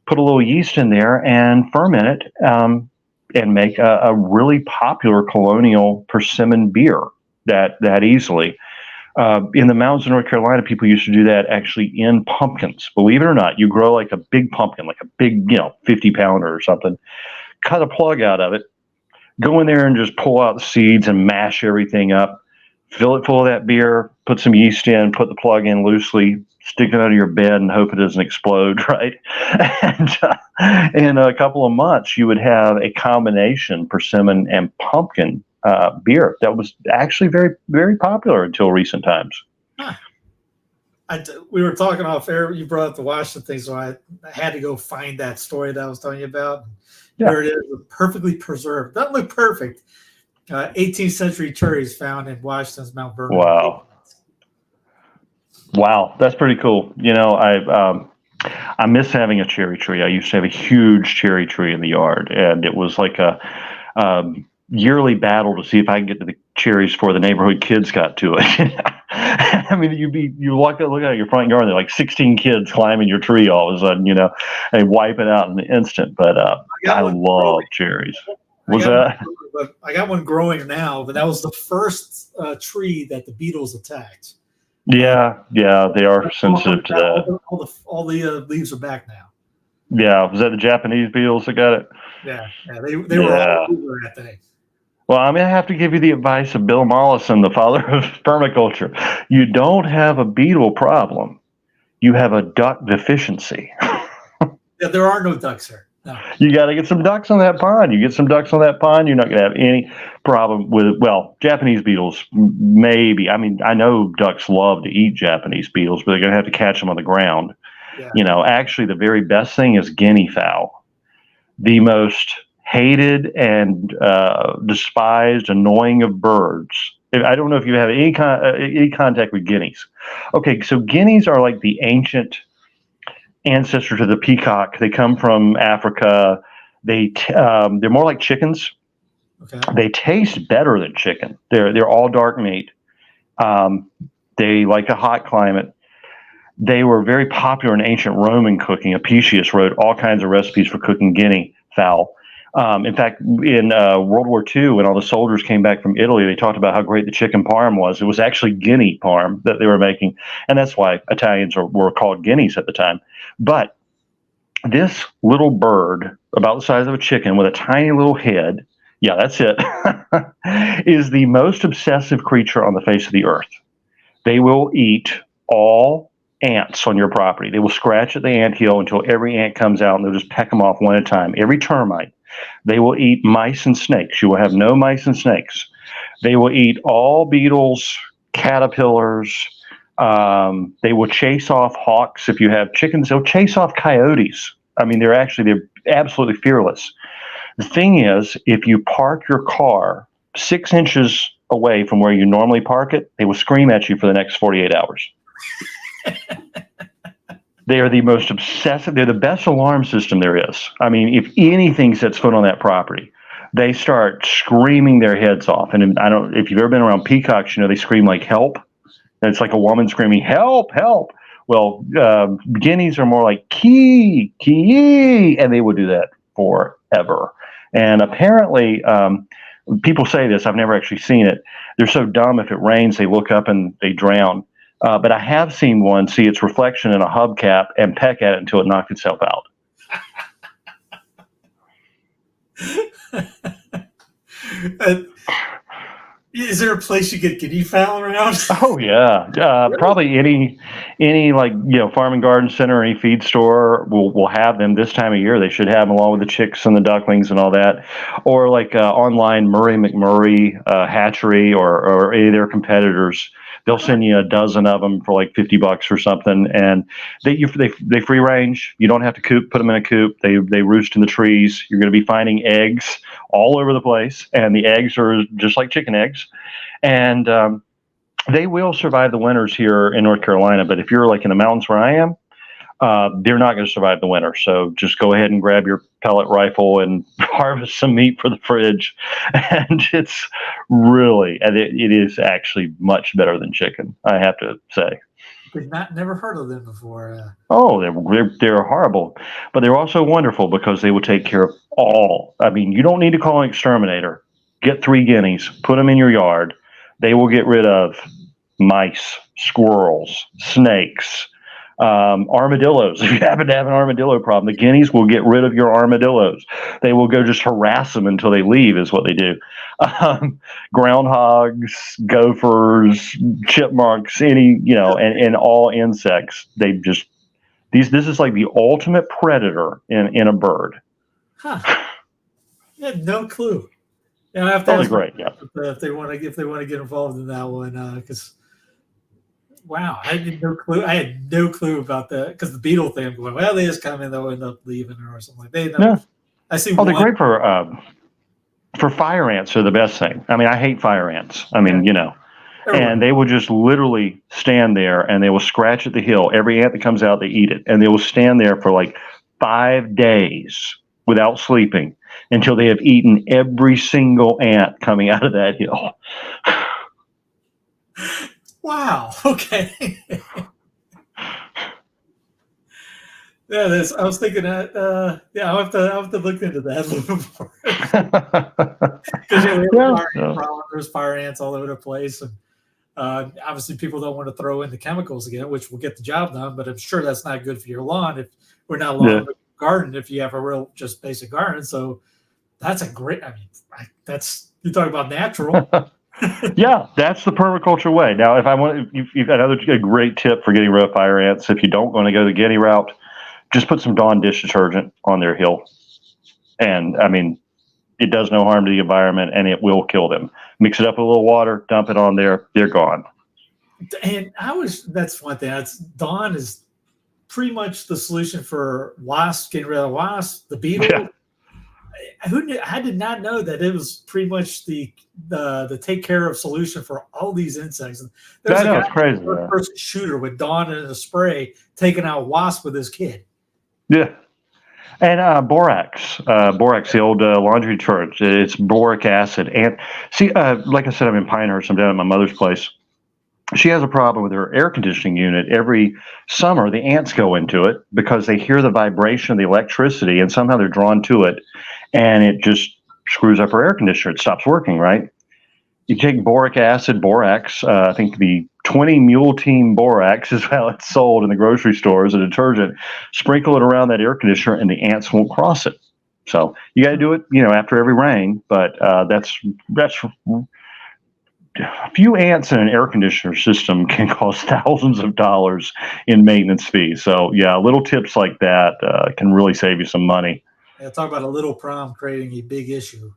Put a little yeast in there and ferment it and make a really popular colonial persimmon beer that easily. In the mountains of North Carolina, people used to do that actually in pumpkins. Believe it or not, you grow like a big pumpkin, like a big, 50-pounder or something, cut a plug out of it, go in there and just pull out the seeds and mash everything up, fill it full of that beer, put some yeast in, put the plug in loosely, stick it under your bed and hope it doesn't explode, right? And in a couple of months, you would have a combination persimmon and pumpkin beer that was actually very, very popular until recent times. Huh. We were talking off air. You brought up the Washington thing, so I had to go find that story that I was telling you about. Yeah. There it is, perfectly preserved. Doesn't look perfect. 18th century cherries found in Washington's Mount Vernon. Wow, that's pretty cool. I miss having a cherry tree. I used to have a huge cherry tree in the yard, and it was like a yearly battle to see if I can get to the cherries before the neighborhood kids got to it. I mean, you look at your front yard, there are like 16 kids climbing your tree all of a sudden, and wipe it out in an instant. But I love cherries. Was that? I got one growing now, but that was the first tree that the beetles attacked. Yeah, they are sensitive to that. All the leaves are back now. Yeah, was that the Japanese beetles that got it? Yeah, they were all over that thing. Well, I mean, I have to give you the advice of Bill Mollison, the father of permaculture. You don't have a beetle problem. You have a duck deficiency. Yeah, there are no ducks here. No. You got to get some ducks on that pond. You get some ducks on that pond, you're not going to have any problem with, well, Japanese beetles, maybe. I mean, I know ducks love to eat Japanese beetles, but they're going to have to catch them on the ground. Yeah. Actually, the very best thing is guinea fowl. The most hated and despised, annoying of birds. I don't know if you have any contact with guineas. Okay, so guineas are like the ancient ancestor to the peacock. They come from Africa. They're more like chickens. Okay. They taste better than chicken. They're all dark meat. They like a hot climate. They were very popular in ancient Roman cooking. Apicius wrote all kinds of recipes for cooking guinea fowl. In fact, in World War II, when all the soldiers came back from Italy, they talked about how great the chicken parm was. It was actually guinea parm that they were making, and that's why Italians were called guineas at the time. But this little bird, about the size of a chicken with a tiny little head, yeah, that's it, is the most obsessive creature on the face of the earth. They will eat all ants on your property. They will scratch at the anthill until every ant comes out, and they'll just peck them off one at a time. Every termite. They will eat mice and snakes. You will have no mice and snakes. They will eat all beetles, caterpillars. They will chase off hawks. If you have chickens, they'll chase off coyotes. I mean, they're absolutely fearless. The thing is, if you park your car 6 inches away from where you normally park it, they will scream at you for the next 48 hours. They are the most obsessive. They're the best alarm system there is. I mean, if anything sets foot on that property, they start screaming their heads off. And if you've ever been around peacocks, they scream like help. And it's like a woman screaming, help, help. Well, guineas are more like kee, kee, and they would do that forever. And apparently, people say this, I've never actually seen it. They're so dumb, if it rains, they look up and they drown. But I have seen one see its reflection in a hubcap and peck at it until it knocked itself out. Is there a place you get guinea fowl around? Oh yeah, probably any like farm and garden center, any feed store will have them this time of year. They should have them along with the chicks and the ducklings and all that, or like online Murray McMurray hatchery or any of their competitors. They'll send you a dozen of them for like $50 or something, and they free range. You don't have to put them in a coop. They roost in the trees. You're going to be finding eggs all over the place, and the eggs are just like chicken eggs, and they will survive the winters here in North Carolina. But if you're like in the mountains where I am, they're not going to survive the winter. So just go ahead and grab your pellet rifle and harvest some meat for the fridge. And it's really, it is actually much better than chicken, I have to say. Never heard of them before. Oh, they're horrible, but they're also wonderful because they will take care of all. I mean, you don't need to call an exterminator. Get 3 guineas, put them in your yard. They will get rid of mice, squirrels, snakes, armadillos. If you happen to have an armadillo problem, the guineas will get rid of your armadillos. They will go just harass them until they leave, is what they do. Groundhogs, gophers, chipmunks, and all insects. This is like the ultimate predator in a bird. Huh. I had no clue. I have to ask great, yeah. if they want to get involved in that one, because wow, I had no clue. I had no clue about that, because the beetle thing. I'm going, well, they just come in, they'll end up leaving or something like that. No. I see. Oh, they're great for fire ants. Are the best thing. I mean, I hate fire ants. I mean, and they will just literally stand there and they will scratch at the hill. Every ant that comes out, they eat it, and they will stand there for like 5 days without sleeping until they have eaten every single ant coming out of that hill. Wow. Okay. Yeah, I was thinking that. Yeah, I'll have to look into that a little bit more because we have a Yeah. fire ant problem. There's fire ants all over the place, and obviously people don't want to throw in the chemicals again, which will get the job done. But I'm sure that's not good for your lawn if we're not Yeah. lawn garden. If you have a real just basic garden, so that's a great. I mean, that's you talk about natural. Yeah, that's the permaculture way. Now, if I want, you've got another a great tip for getting rid of fire ants. If you don't want to go the Guinea route, just put some Dawn dish detergent on their hill, and I mean, it does no harm to the environment, and it will kill them. Mix it up with a little water, dump it on there, they're gone. And that's one thing. That's Dawn is pretty much the solution for wasps, getting rid of wasps, the beetle. Yeah. Who knew? I did not know that it was pretty much the take care of solution for all these insects. There's I know, a it's guy, crazy. first shooter with Dawn and a spray, taking out wasp with his kid. Yeah. And borax, the old laundry detergent. It's boric acid. And see, like I said, I'm in Pinehurst. I'm down at my mother's place. She has a problem with her air conditioning unit. Every summer, the ants go into it because they hear the vibration of the electricity, and somehow they're drawn to it, and it just screws up her air conditioner. It stops working, right? You take boric acid, borax, I think the 20 mule team borax is how it's sold in the grocery store as a detergent. Sprinkle it around that air conditioner, and the ants won't cross it. So you got to do it, after every rain. But that's a few ants in an air conditioner system can cost thousands of dollars in maintenance fees. So yeah, little tips like that can really save you some money. Yeah, talk about a little problem creating a big issue.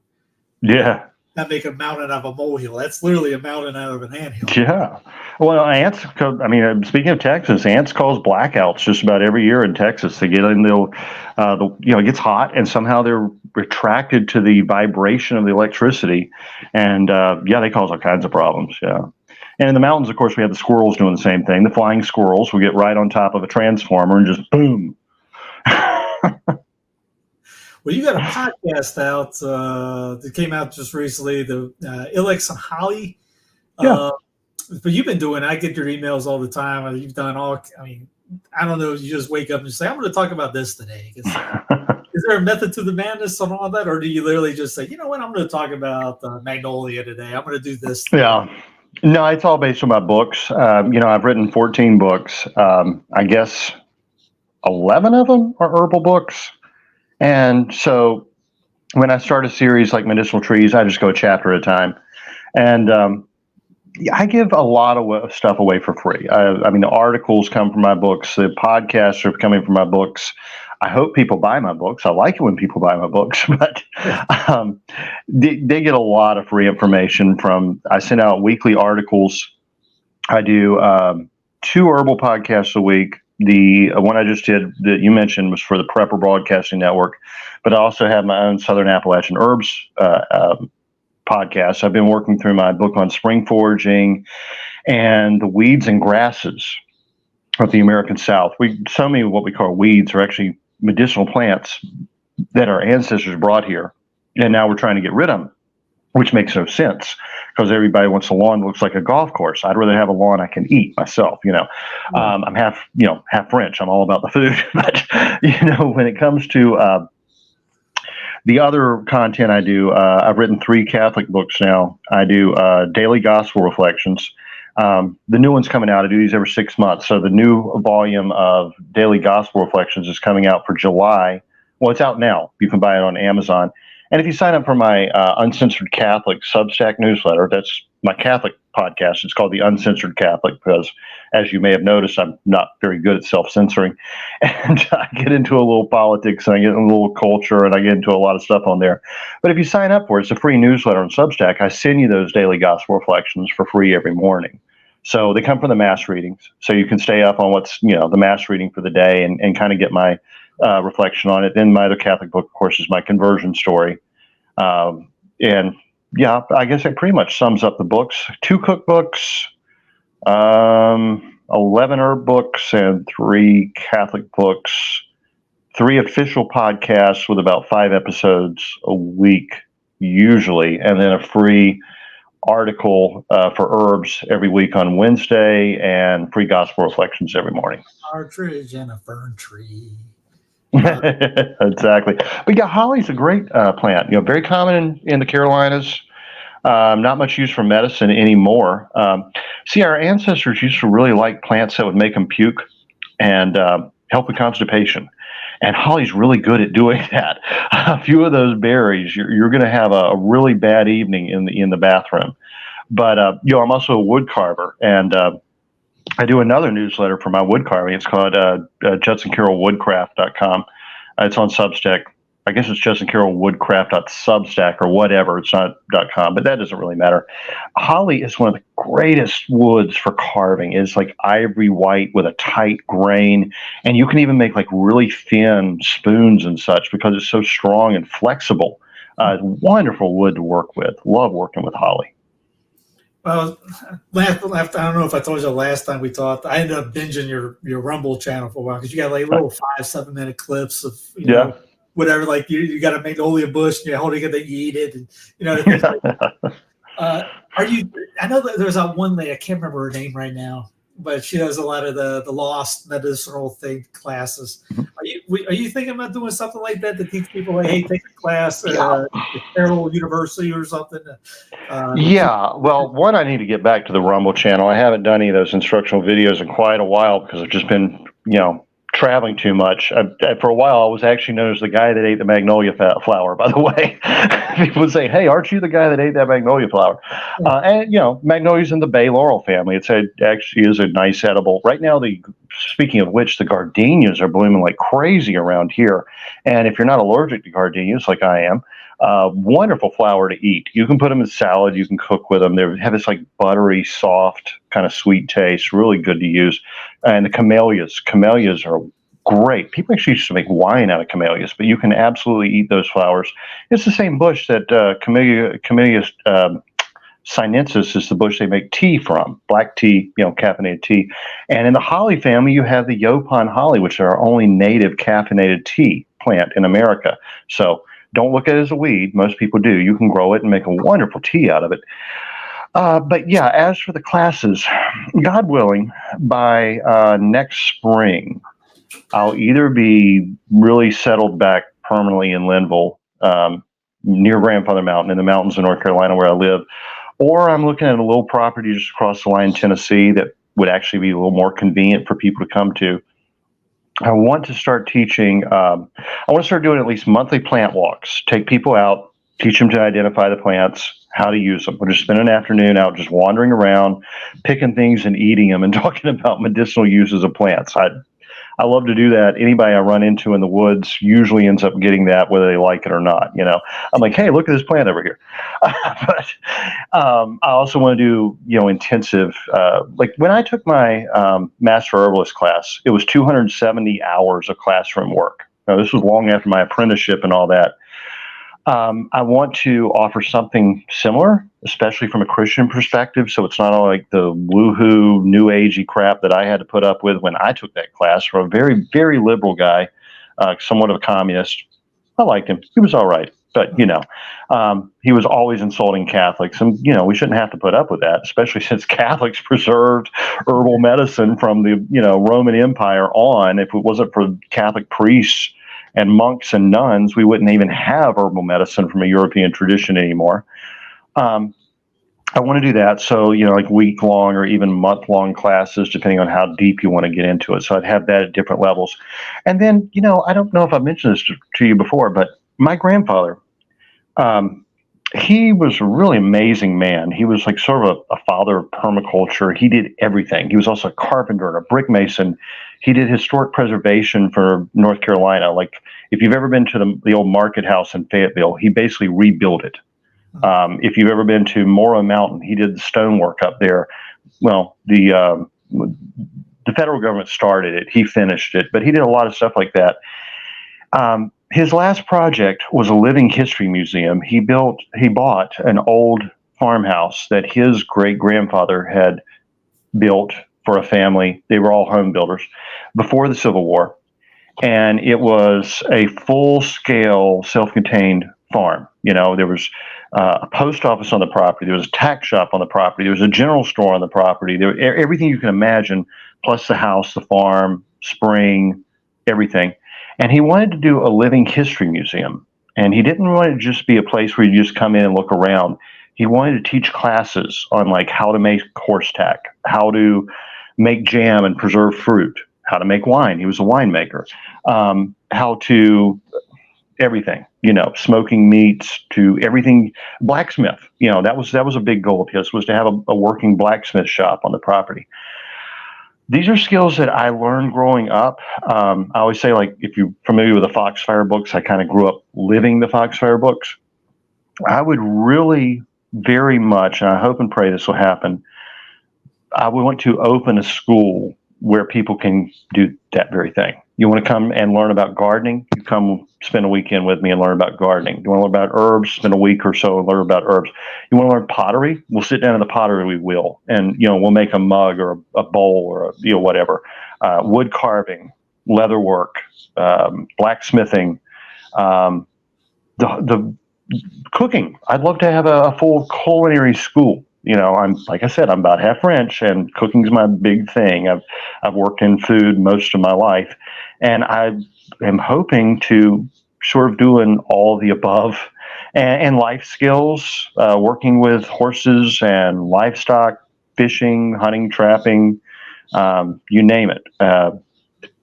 Yeah. Not make a mountain out of a molehill. That's literally a mountain out of an anthill. Yeah. Well, ants, I mean, speaking of Texas, ants cause blackouts just about every year in Texas. They get in, it gets hot, and somehow they're attracted to the vibration of the electricity. And they cause all kinds of problems. Yeah. And in the mountains, of course, we have the squirrels doing the same thing. The flying squirrels will get right on top of a transformer and just boom. Well, you got a podcast out that came out just recently, the Ilex and Holly. Yeah. But you've been doing, I get your emails all the time. You've done I don't know, you just wake up and say, I'm going to talk about this today. Is there a method to the madness on all that? Or do you literally just say, you know what, I'm going to talk about magnolia today. I'm going to do this today. Yeah. No, it's all based on my books. I've written 14 books. I guess 11 of them are herbal books. And so when I start a series like Medicinal Trees, I just go a chapter at a time. And I give a lot of stuff away for free. I mean, the articles come from my books. The podcasts are coming from my books. I hope people buy my books. I like it when people buy my books, but they get a lot of free information I send out weekly articles. I do 2 herbal podcasts a week. The one I just did that you mentioned was for the Prepper Broadcasting Network, but I also have my own Southern Appalachian Herbs podcast. I've been working through my book on spring foraging and the weeds and grasses of the American South. So many of what we call weeds are actually medicinal plants that our ancestors brought here, and now we're trying to get rid of them, which makes no sense because everybody wants a lawn that looks like a golf course. I'd rather have a lawn I can eat myself. I'm half French. I'm all about the food, but when it comes to the other content I do, I've written 3 Catholic books now. I do daily gospel reflections. The new one's coming out. I do these every 6 months. So the new volume of daily gospel reflections is coming out for July. Well, it's out now. You can buy it on Amazon. And if you sign up for my Uncensored Catholic Substack newsletter, that's my Catholic podcast. It's called The Uncensored Catholic because, as you may have noticed, I'm not very good at self-censoring. And I get into a little politics, and I get into a little culture, and I get into a lot of stuff on there. But if you sign up for it, it's a free newsletter on Substack. I send you those daily gospel reflections for free every morning. So they come from the Mass readings. So you can stay up on what's, the Mass reading for the day and kind of get my reflection on it. Then my other Catholic book, of course, is my conversion story. And yeah, I guess it pretty much sums up the books. 2 cookbooks, 11 herb books, and 3 Catholic books, 3 official podcasts with about 5 episodes a week, usually, and then a free article for herbs every week on Wednesday, and free gospel reflections every morning. Partridge and a fern tree. Exactly. But yeah, holly's a great plant. Very common in the Carolinas. Not much use for medicine anymore. See, our ancestors used to really like plants that would make them puke and help with constipation. And holly's really good at doing that. A few of those berries, you're going to have a really bad evening in the bathroom. But I'm also a wood carver, and I do another newsletter for my wood carving. It's called JudsonCarrollWoodcraft.com. It's on Substack. I guess it's JudsonCarrollWoodcraft.substack or whatever. It's not .com, but that doesn't really matter. Holly is one of the greatest woods for carving. It's like ivory white with a tight grain, and you can even make like really thin spoons and such because it's so strong and flexible. Wonderful wood to work with. Love working with holly. Well, I don't know if I told you the last time we talked. I ended up binging your Rumble channel for a while because you got like little 5-7 minute clips of know whatever. Like you got a magnolia bush and you're holding it, that you eat it, and things like that. Are you? I know that there's that one lady. I can't remember her name right now, but she does a lot of the lost medicinal thing classes. Are you thinking about doing something like that to teach people, like, hey, take a class at Carroll University or something? Well, one, I need to get back to the Rumble channel. I haven't done any of those instructional videos in quite a while because I've just been, traveling too much. For a while, I was actually known as the guy that ate the magnolia flower, by the way. People would say, hey, aren't you the guy that ate that magnolia flower? And magnolia's in the bay laurel family. It actually is a nice edible. Right now, speaking of which, the gardenias are blooming like crazy around here. And if you're not allergic to gardenias, like I am, wonderful flower to eat. You can put them in salad. You can cook with them. They have this like buttery, soft, kind of sweet taste. Really good to use. And the camellias are great. People actually used to make wine out of camellias, but you can absolutely eat those flowers. It's the same bush that Camellia sinensis is the bush they make tea from, black tea, caffeinated tea. And in the holly family, you have the Yaupon holly, which is our only native caffeinated tea plant in America. So don't look at it as a weed. Most people do. You can grow it and make a wonderful tea out of it. But yeah, as for the classes, God willing, by next spring, I'll either be really settled back permanently in Linville, near Grandfather Mountain in the mountains of North Carolina where I live, or I'm looking at a little property just across the line in Tennessee that would actually be a little more convenient for people to come to. I want to start teaching. I want to start doing at least monthly plant walks. Take people out, teach them to identify the plants, how to use them. We'll just spend an afternoon out just wandering around, picking things and eating them, and talking about medicinal uses of plants. I love to do that. Anybody I run into in the woods usually ends up getting that, whether they like it or not. I'm like, hey, look at this plant over here. But I also want to do, intensive. Like when I took my master herbalist class, it was 270 hours of classroom work. Now, this was long after my apprenticeship and all that. I want to offer something similar, especially from a Christian perspective. So it's not all like the woohoo, new agey crap that I had to put up with when I took that class from a very, very liberal guy, somewhat of a communist. I liked him. He was all right. But, he was always insulting Catholics. And, we shouldn't have to put up with that, especially since Catholics preserved herbal medicine from the, Roman Empire on. If it wasn't for Catholic priests and monks and nuns, we wouldn't even have herbal medicine from a European tradition anymore. I want to do that. So, like week-long or even month-long classes, depending on how deep you want to get into it. So I'd have that at different levels. And then, I don't know if I've mentioned this to you before, but my grandfather, he was a really amazing man. He was like sort of a father of permaculture. He did everything. He was also a carpenter and a brick mason. He did historic preservation for North Carolina. Like if you've ever been to the old market house in Fayetteville, he basically rebuilt it. If you've ever been to Morrow Mountain, he did the stonework up there. Well, the federal government started it. He finished it, but he did a lot of stuff like that. His last project was a living history museum. He bought an old farmhouse that his great-grandfather had built for a family. They were all home builders before the Civil War. And it was a full-scale, self-contained farm. There was a post office on the property. There was a tack shop on the property. There was a general store on the property. Everything you can imagine, plus the house, the farm, spring, everything. And he wanted to do a living history museum. And he didn't want it to just be a place where you just come in and look around. He wanted to teach classes on like how to make horse tack, how to make jam and preserve fruit, how to make wine. He was a winemaker. How to everything, smoking meats to everything, blacksmith. That was a big goal of his, was to have a working blacksmith shop on the property. These are skills that I learned growing up. I always say, like, if you're familiar with the Foxfire books, I kind of grew up living the Foxfire books. I would really very much, and I hope and pray this will happen, I would want to open a school where people can do that very thing. You want to come and learn about gardening? You come spend a weekend with me and learn about gardening. You want to learn about herbs? Spend a week or so and learn about herbs. You want to learn pottery? We'll sit down in the pottery wheel and, we'll make a mug or a bowl or, whatever. Wood carving, leather work, blacksmithing, the cooking. I'd love to have a full culinary school. Like I said, I'm about half French, and cooking's my big thing. I've worked in food most of my life, and I am hoping to sort of doing all of the above and life skills, working with horses and livestock, fishing, hunting, trapping, you name it.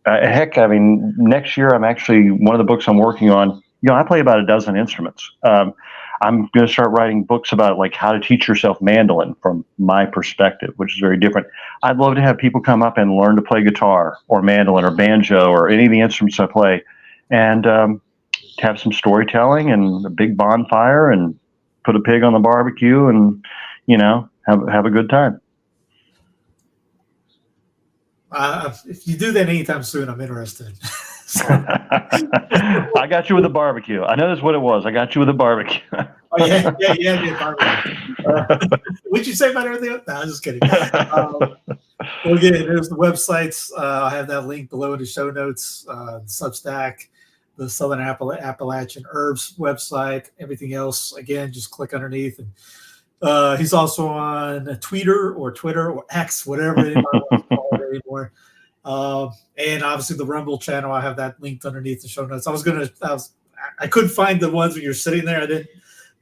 Heck, next year I'm actually, one of the books I'm working on, I play about a dozen instruments. I'm going to start writing books about like how to teach yourself mandolin from my perspective, which is very different. I'd love to have people come up and learn to play guitar or mandolin or banjo or any of the instruments I play, and have some storytelling and a big bonfire and put a pig on the barbecue and, have a good time. If you do that anytime soon, I'm interested. I got you with a barbecue. I know that's what it was. I got you with a barbecue. Oh yeah, barbecue. What'd you say about everything? No, I'm just kidding. Well, again, there's the websites. I have that link below in the show notes. Substack, the Southern Appalachian Herbs website, everything else. Again, just click underneath. And he's also on Twitter or X, whatever anybody wants to call it anymore. And obviously the Rumble channel, I have that linked underneath the show notes. I couldn't find the ones when you're sitting there. I didn't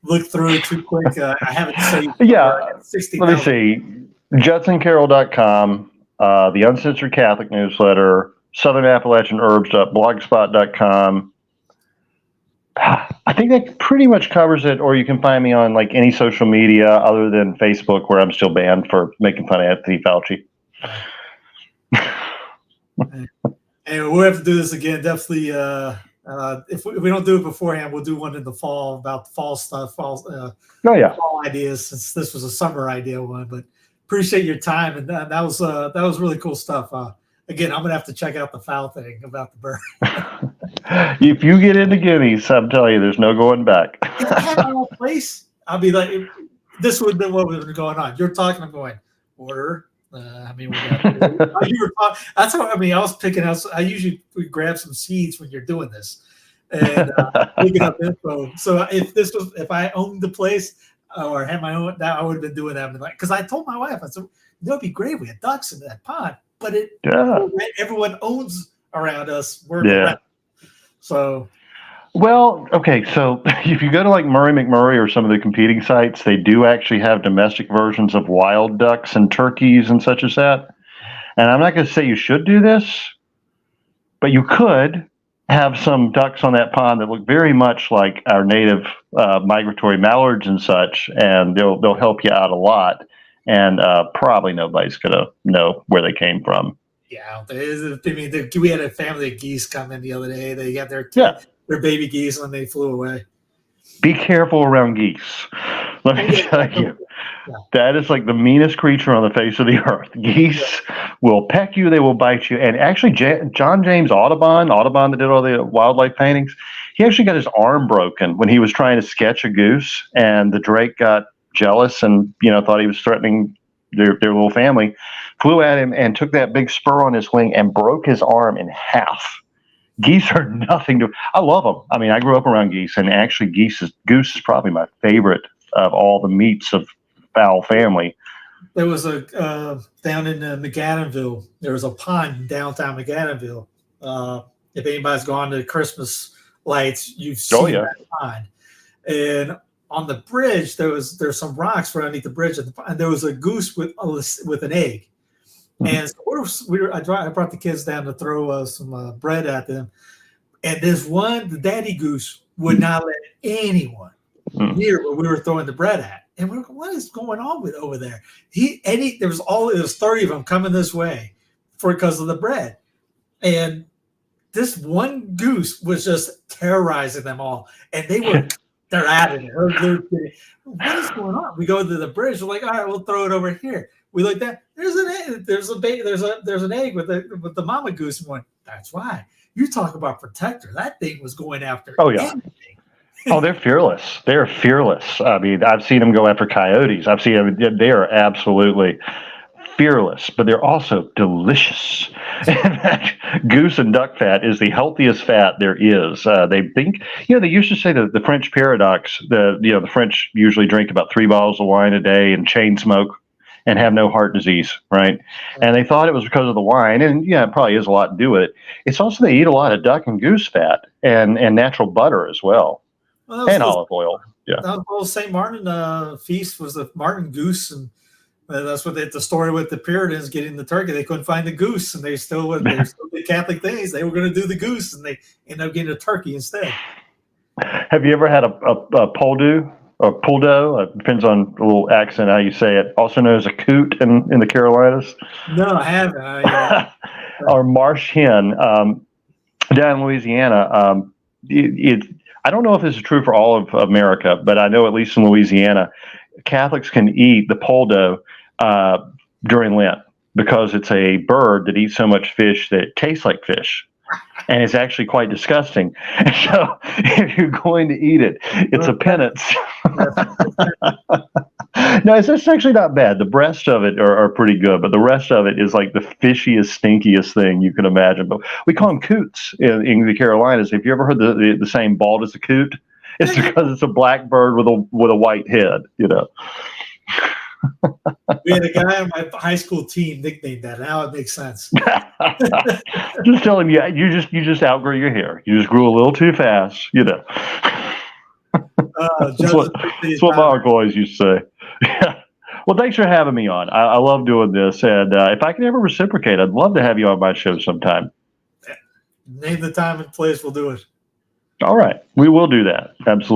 look through it too quick. I haven't saved. Yeah. 60, let me see. JudsonCarroll.com, the Uncensored Catholic Newsletter, Southern Appalachian Herbs.blogspot.com. I think that pretty much covers it, or you can find me on like any social media other than Facebook, where I'm still banned for making fun of Anthony Fauci. And we'll have to do this again. Definitely, if we don't do it beforehand, we'll do one in the fall about the fall stuff, fall ideas, since this was a summer idea one. But appreciate your time, and that was really cool stuff. Again, I'm gonna have to check out the fowl thing about the bird. If you get into guineas, I'm telling you, there's no going back. If I had my own place, I'll be like, this would have been what was going on. You're talking, I'm going, order. We got, you were talking, that's how, I was picking out, I usually grab some seeds when you're doing this and picking up info. So if I owned the place or had my own, that I would have been doing that. Because I told my wife, I said, it'd be great. We had ducks in that pond, but everyone owns around us. Around. So, well, okay. So if you go to like Murray McMurray or some of the competing sites, they do actually have domestic versions of wild ducks and turkeys and such as that. And I'm not going to say you should do this, but you could have some ducks on that pond that look very much like our native migratory mallards and such, and they'll help you out a lot. And probably nobody's going to know where they came from. Yeah, we had a family of geese come in the other day. They got their baby geese and they flew away. Be careful around geese. Let me tell you, that is like the meanest creature on the face of the earth. Geese will peck you, they will bite you. And actually, John James Audubon that did all the wildlife paintings, he actually got his arm broken when he was trying to sketch a goose, and the drake got jealous and thought he was threatening their little family, flew at him and took that big spur on his wing and broke his arm in half. Geese are nothing to. I love them. I grew up around geese, and actually, goose is probably my favorite of all the meats of fowl family. There was a down in McAdamville. There was a pond in downtown McAdamville. If anybody's gone to Christmas lights, you've seen that pond. And on the bridge, there's some rocks right underneath the bridge, and there was a goose with an egg. And so I brought the kids down to throw some bread at them, and the daddy goose would not let anyone near where we were throwing the bread at. And we're like, what is going on over there? There was 30 of them coming this way because of the bread. And this one goose was just terrorizing them all. And they're at it. What is going on? We go to the bridge. We're like, all right, we'll throw it over here. We look that there's an egg. There's an egg with the mama goose one. That's why. You talk about protector. That thing was going after anything. Oh, they're fearless. They're fearless. I mean, I've seen them go after coyotes. I've seen them. They are absolutely fearless, but they're also delicious. In fact, goose and duck fat is the healthiest fat there is. They think, they used to say that the French paradox, the French usually drink about 3 bottles of wine a day and chain smoke and have no heart disease, right? And they thought it was because of the wine, and it probably has a lot to do with it. It's also they eat a lot of duck and goose fat and natural butter as well. And olive oil. Yeah. The whole St. Martin feast was the Martin goose, and that's what the story with the Puritans getting the turkey. They couldn't find the goose, and they still did Catholic things. They were going to do the goose, and they ended up getting a turkey instead. Have you ever had a poldo or puldo? Depends on the little accent how you say it. Also known as a coot in the Carolinas. No, I haven't. Or marsh hen down in Louisiana. I don't know if this is true for all of America, but I know at least in Louisiana, Catholics can eat the poldo during Lent because it's a bird that eats so much fish that it tastes like fish. And it's actually quite disgusting. And so if you're going to eat it, it's a penance. No, it's actually not bad. The breast of it are pretty good, but the rest of it is like the fishiest, stinkiest thing you can imagine. But we call them coots in the Carolinas. Have you ever heard the saying bald as a coot? It's because it's a black bird with a white head, We had a guy on my high school team nicknamed that. Now it makes sense. Just tell him, you just outgrew your hair. You just grew a little too fast, That's what my uncle always used to say. Well, thanks for having me on. I love doing this, and if I can ever reciprocate, I'd love to have you on my show sometime. Name the time and place, we'll do it. All right, we will do that. Absolutely.